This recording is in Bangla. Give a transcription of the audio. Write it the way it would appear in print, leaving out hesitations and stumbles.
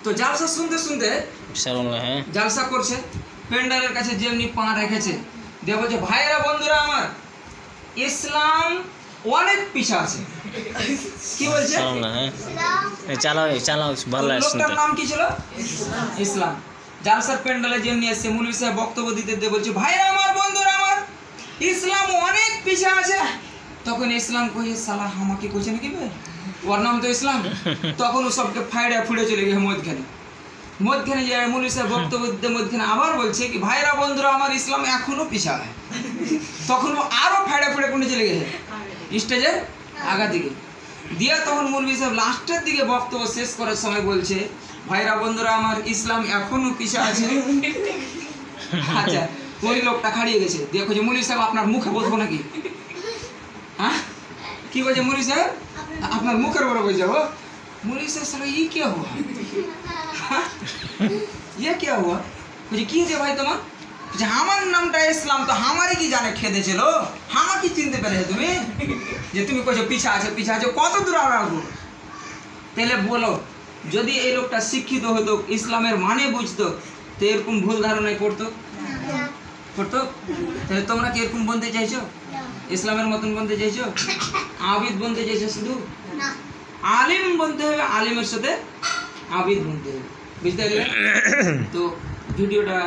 তো জালসা শুনতে শুনতে হ্যাঁ জালসা করছে, প্যান্ডেলের কাছে যেমনি পা রেখেছে দিয়ে বলছে, ভাইয়েরা বন্ধুরা আমার, ইসলাম অনেক পিছা আছে। কি বলছে? চালাও চালাও ভালো লাগে শুনতে। লোকটার নাম কি ছিল? ইসলাম। জালসার প্যান্ডেলে যেমনি এসছে, মৌলভী সাহেব বক্তব্য দিতে দিয়ে বলছে, ভাইয়েরা আমার বন্ধুরা আমার, ইসলাম অনেক পিছা আছে। তখন ইসলাম কই সালা আমাকে কইছে নাকি ভাই, ওর নাম তো ইসলাম। তখন ও সবকে ফাইড়া ফুড়ে চলে গেছে মধ্যখানে যে মৌলভী সাহেব বক্তব্য দিতে মধ্যখানে আবার বলছে কি, ভাইরা বন্ধুরা আমার, ইসলাম এখনো পিছা আছে। তখন ও আরো ফাইড়া ফুড়ে কোনে চলে গেছে স্টেজের আগা দিকে দিয়া। তখন মৌলভী সাহেব লাস্টের দিকে বক্তব্য শেষ করার সময় বলছে, ভাইরা বন্ধুরা আমার, ইসলাম এখনো পিছা আছে। আচ্ছা, ওই লোকটা খাড়িয়ে গেছে, দেখো যে মৌলভী সাহেব আপনার মুখে বসবো নাকি? হ্যাঁ কি বলছে মৌলভী সাহেব? আপনার মুখের বড় বলছে। ও मौलवी साहब साला ये क्या हुआ? ये क्या हुआ? मुझे की है भाई तुम्हार? मुझे हमार नामटा इस्लाम तो हमारे की जाने खेदे चलो, हमार की चिंते पे रहे तुम्हें যে তুমি কইছো পিছা আছে কত দূর আর আগো? তাহলে বলো, যদি এই লোকটা শিক্ষিত হতো, ইসলামের মানে বুঝতো, তো এরকম ভুল ধারণায় পড়তো? তাহলে তোমরা কি এরকম বলতে চাইছো? ইসলামের মতন বলতে চাইছো? আবিদ বলতে চাইছো? শুধু না, আলিম বলতে হবে, আলিমের সাথে আবিদ বলতে হবে, বুঝতে পারলে? তো ভিডিওটা